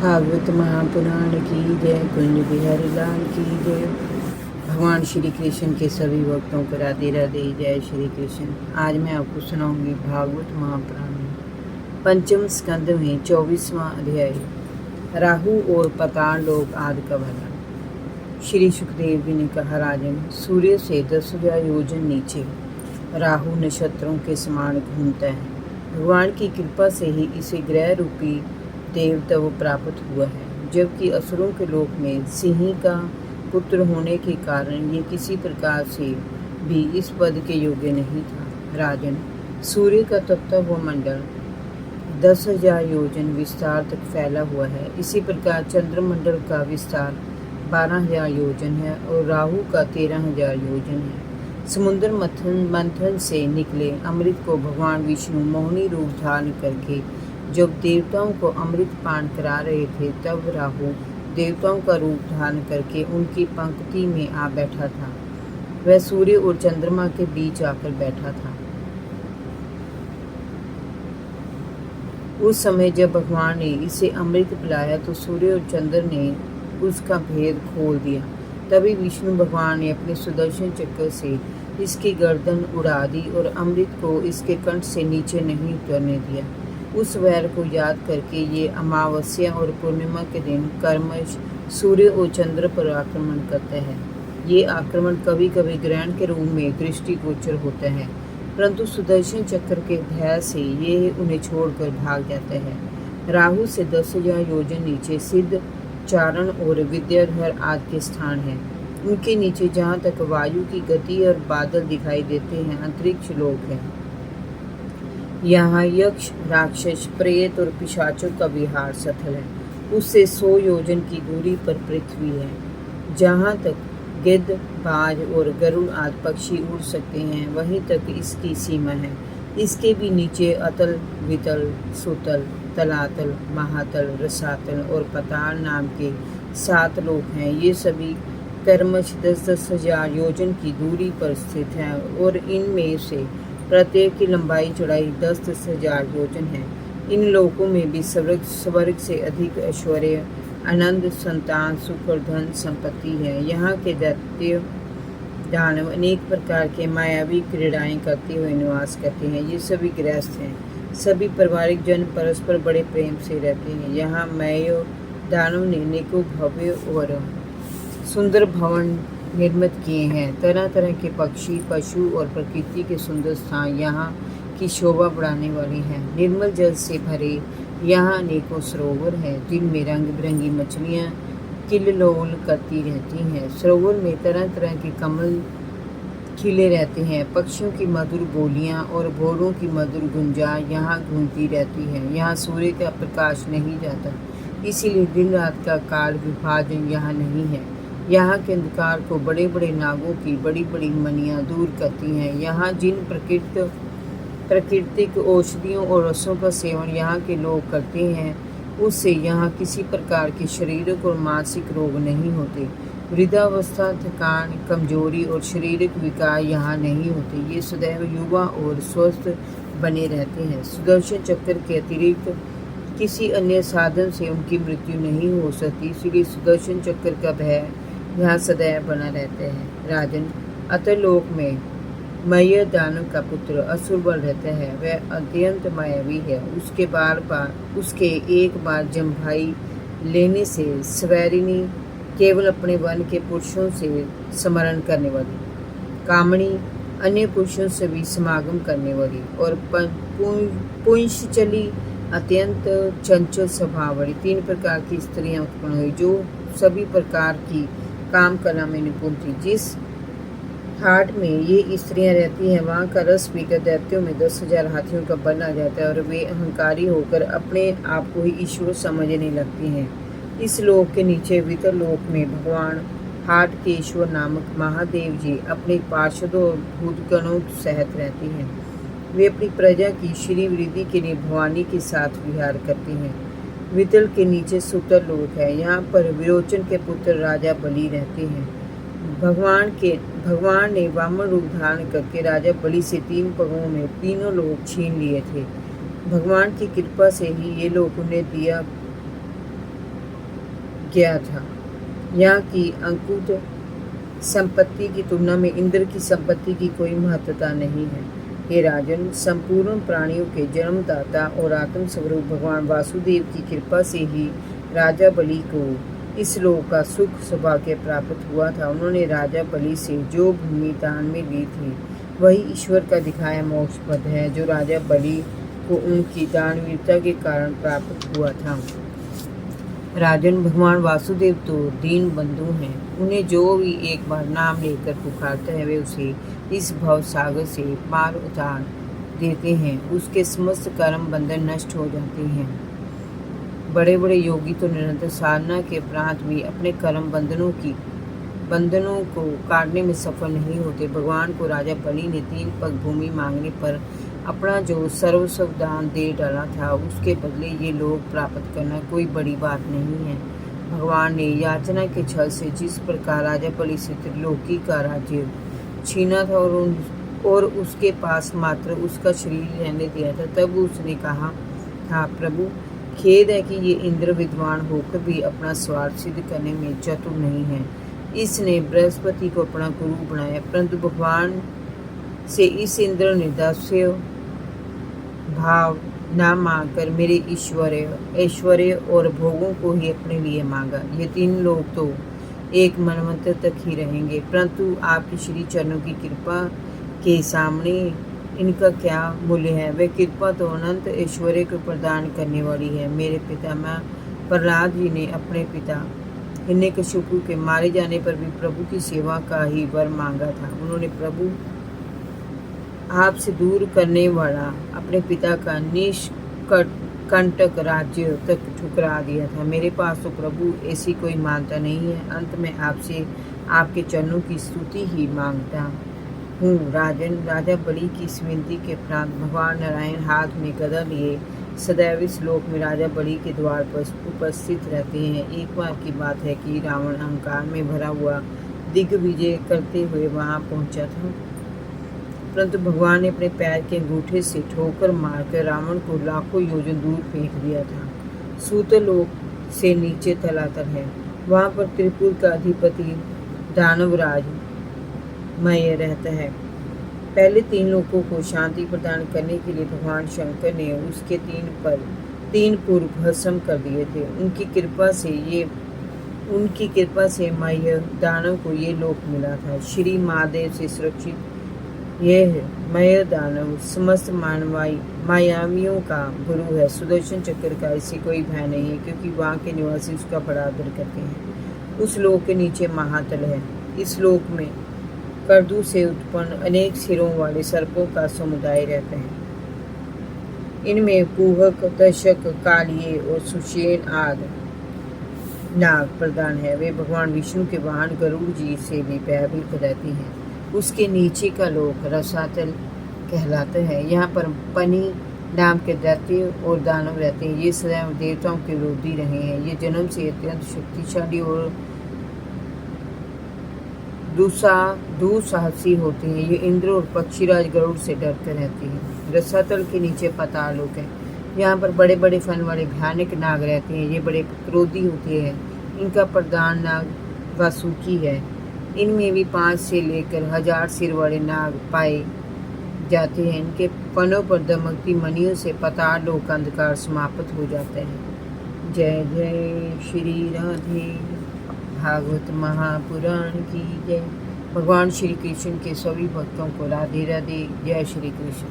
भागवत महापुराण की जय। कुंज बिहारी लाल की जय। भगवान श्री कृष्ण के सभी भक्तों को राधे राधे। जय श्री कृष्ण। आज मैं आपको सुनाऊंगी भागवत महापुराण में पंचम स्कंद में 24वां अध्याय, राहु और पाताल लोक आदि का वर्णन। श्री सुखदेव जी ने कहा, राजन, सूर्य से 10,000 योजन नीचे राहु नक्षत्रों के समान घूमता है। भगवान की कृपा से ही इसे ग्रह रूपी देवत्व प्राप्त हुआ है, जबकि असुरों के लोक में सिंह का पुत्र होने के कारण ये किसी प्रकार से भी इस पद के योग्य नहीं था। राजन, सूर्य का तपता हुआ मंडल 10,000 योजन विस्तार तक फैला हुआ है। इसी प्रकार चंद्रमंडल का विस्तार 12,000 योजन है और राहु का 13,000 योजन है। समुद्र मंथन से निकले अमृत को भगवान विष्णु मोहिनी रूप धारण करके जब देवताओं को अमृत पान करा रहे थे, तब राहु देवताओं का रूप धारण करके उनकी पंक्ति में आ बैठा था। वह सूर्य और चंद्रमा के बीच आकर बैठा था। उस समय जब भगवान ने इसे अमृत पिलाया तो सूर्य और चंद्र ने उसका भेद खोल दिया। तभी विष्णु भगवान ने अपने सुदर्शन चक्र से इसकी गर्दन उड़ा दी और अमृत को इसके कंठ से नीचे नहीं उतरने दिया। उस वैर को याद करके ये अमावस्या और पूर्णिमा के दिन कर्मश सूर्य और चंद्र पर आक्रमण करते हैं। ये आक्रमण कभी कभी ग्रहण के रूप में दृष्टिगोचर होते हैं, परंतु सुदर्शन चक्र के भय से ये उन्हें छोड़कर भाग जाते हैं। राहु से 10,000 योजन नीचे सिद्ध, चारण और विद्याधर आदि के स्थान हैं। उनके नीचे जहाँ तक वायु की गति और बादल दिखाई देते हैं, अंतरिक्ष लोक है। यहाँ यक्ष, राक्षस, प्रेत और पिशाचों का विहार स्थल है। उससे 100 योजन की दूरी पर पृथ्वी है, जहाँ तक गिद्ध, बाज और गरुड़ आदि पक्षी उड़ सकते हैं, वहीं तक इसकी सीमा है। इसके भी नीचे अतल, वितल, सुतल, तलातल, महातल, रसातल और पाताल नाम के 7 लोक हैं। ये सभी क्रमश 10,000 योजन की दूरी पर स्थित हैं और इनमें से प्रत्येक की लंबाई चौड़ाई 10,000 योजन है। इन लोकों में भी स्वर्ग से अधिक ऐश्वर्य, आनंद, संतान, सुख और धन संपत्ति है। यहाँ के दैत्य दानव अनेक प्रकार के मायावी क्रीड़ाएं करते हुए निवास करते हैं। ये सभी गृहस्थ हैं। सभी पारिवारिक जन परस्पर बड़े प्रेम से रहते हैं। यहाँ मय दानव ने अनेकों भव्य और सुंदर भवन निर्मित किए हैं। तरह तरह के पक्षी, पशु और प्रकृति के सुंदर स्थान यहाँ की शोभा बढ़ाने वाले हैं। निर्मल जल से भरे यहाँ अनेकों सरोवर हैं, जिनमें रंग बिरंगी मछलियाँ किललोल करती रहती हैं। सरोवर में तरह तरह के कमल खिले रहते हैं। पक्षियों की मधुर बोलियाँ और भोरों की मधुर गुंजा यहाँ गूंजती रहती है। यहाँ सूर्य का प्रकाश नहीं जाता, इसीलिए दिन रात का काल विभाजन यहाँ नहीं है। यहाँ के अंधकार को बड़े बड़े नागों की बड़ी बड़ी मणियाँ दूर करती हैं। यहाँ जिन प्राकृतिक औषधियों और रसों का सेवन यहाँ के लोग करते हैं, उससे यहाँ किसी प्रकार के शारीरिक और मानसिक रोग नहीं होते। वृद्धावस्था, थकान, कमजोरी और शारीरिक विकार यहाँ नहीं होते। ये सदैव युवा और स्वस्थ बने रहते हैं। सुदर्शन चक्र के अतिरिक्त किसी अन्य साधन से उनकी मृत्यु नहीं हो सकती, इसलिए सुदर्शन चक्र का भय यहाँ सदैव बना रहते हैं। राजन, अतलोक में मय दानव का पुत्र असुरबल रहता है। वह अत्यंत मायावी है। उसके एक बार जम्भाई लेने से स्वैरिणी, केवल अपने वन के पुरुषों से स्मरण करने वाली, कामणी, अन्य पुरुषों से भी समागम करने वाली, और पुंशचली, अत्यंत चंचल स्वभाव वाली 3 प्रकार की स्त्रियां उत्पन्न हुई, जो सभी प्रकार की काम कला में निपुण थी। जिस हाट में ये स्त्रियां रहती हैं, वहाँ का रस पीकर दैत्यों में 10,000 हाथियों का बल आ जाता है और वे अहंकारी होकर अपने आप को ही ईश्वर समझने लगती हैं। इस लोक के नीचे वितर लोक में भगवान हाट के ईश्वर नामक महादेव जी अपने पार्षदों और भूतगणों सहित रहती हैं। वे अपनी प्रजा की श्री वृद्धि के लिए भवानी के साथ विहार करती हैं। वितल के नीचे सुतर लोक है। यहाँ पर विरोचन के पुत्र राजा बलि रहते हैं। भगवान ने वामन रूप धारण करके राजा बलि से 3 पगों में तीनों लोक छीन लिए थे। भगवान की कृपा से ही ये लोक उन्हें गया था। यहाँ की अंकुत संपत्ति की तुलना में इंद्र की संपत्ति की कोई महत्वता नहीं है। हे राजन, संपूर्ण प्राणियों के जन्मदाता और आत्म स्वरूप भगवान वासुदेव की कृपा से ही राजा बलि को इस लोक का सुख सौभाग्य प्राप्त हुआ था। उन्होंने राजा बलि से जो भूमि दान में ली थी वही ईश्वर का दिखाया मोक्ष पद है, जो राजा बलि को उनकी दानवीरता के कारण प्राप्त हुआ था। राजन, भगवान वासुदेव तो दीन बंधु हैं। उन्हें जो भी एक बार नाम लेकर पुकारता है वे उसे इस भव सागर से पार उतार देते हैं। उसके समस्त कर्म बंधन नष्ट हो जाते हैं। बड़े बड़े योगी तो निरंतर साधना के उपरांत भी अपने कर्म बंधनों को काटने में सफल नहीं होते। भगवान को राजा बलि ने 3 पग भूमि मांगने पर अपना जो सर्वस्व दान दे डाला था, उसके बदले ये लोक प्राप्त करना कोई बड़ी बात नहीं है। भगवान ने याचना के छल से जिस प्रकार राजा बलि से त्रिलोकी का राज्य छीना था और उसके पास मात्र उसका शरीर रहने दिया था, तब उसने कहा था, प्रभु खेद है कि ये इंद्र विद्वान होकर भी अपना स्वार्थ सिद्ध करने में चतुर नहीं है। इसने बृहस्पति को अपना गुरु बनाया, परंतु भगवान से इस इंद्र ने दास्य भाव न मांगकर मेरे ऐश्वर्य और भोगों को ही अपने लिए मांगा। ये 3 लोग तो एक मनवंतर तक ही रहेंगे, परंतु आपके श्री चरणों की कृपा के सामने इनका क्या मूल्य है। वह कृपा तो अनंत ऐश्वर्य को प्रदान करने वाली है। मेरे पितामह प्रहलाद जी ने अपने पिता हिरण्यकशिपु के मारे जाने पर भी प्रभु की सेवा का ही वर मांगा था। उन्होंने प्रभु आपसे दूर करने वाला अपने पिता का निष्कंटक राज्य तक ठुकरा दिया था। मेरे पास तो प्रभु ऐसी कोई मानता नहीं है। अंत में आपसे आपके चरणों की स्तुति ही मांगता हूँ। राजन, राजा बलि की इस विनती के उपरांत भगवान नारायण हाथ में गदा लिए सदैव इस लोक में राजा बलि के द्वार पर उपस्थित रहते हैं। एक बार की बात है कि रावण अहंकार में भरा हुआ दिग्विजय करते हुए वहां पहुंचा था, परंतु भगवान ने अपने पैर के अंगूठे से ठोकर मारकर रावण को लाखों योजन दूर फेंक दिया था। सूतलोक से नीचे तलातल है, वहां पर त्रिपुर का अधिपति दानवराज मय रहता है। पहले 3 लोगों को शांति प्रदान करने के लिए भगवान शंकर ने उसके 3 पूर्व भस्म कर दिए थे। उनकी कृपा से मय दानव को ये लोक मिला था। श्री महादेव से सुरक्षित यह मय दानव समस्त मायावियों का गुरु है। सुदर्शन चक्र का इससे कोई भय नहीं है, क्योंकि वहाँ के निवासी उसका बड़ा आदर करते हैं। उस लोक के नीचे महातल है। इस लोक में कर्दू से उत्पन्न अनेक सिरों वाले सर्पों का समुदाय रहते हैं। इनमें कुहक, दशक, कालिये और सुषेण आदि नाग प्रधान है। वे भगवान विष्णु के वाहन गरुड़ जी से भी भयभीत रहती हैं। उसके नीचे का लोक रसातल कहलाता है। यहाँ पर पनी नाम के दैत्य और दानव रहते हैं। ये सदैव देवताओं के विरोधी रहे हैं। ये जन्म से अत्यंत शक्तिशाली और दुस्साहसी होते हैं। ये इंद्र और पक्षीराज गरुड़ से डरते रहते हैं। रसातल के नीचे पाताल लोक है। यहाँ पर बड़े बड़े फन वाले भयानक नाग रहते हैं। ये बड़े क्रोधी होते हैं। इनका प्रधान नाग वासुकी है। इनमें भी 5 से लेकर 1000 सिर वाले नाग पाए जाते हैं। इनके फनों पर दमकती मणियों से पाताल लोक का अंधकार समाप्त हो जाता है। जय जय श्री राधे। भागवत महापुराण की जय। भगवान श्री कृष्ण के सभी भक्तों को राधे राधे। जय श्री कृष्ण।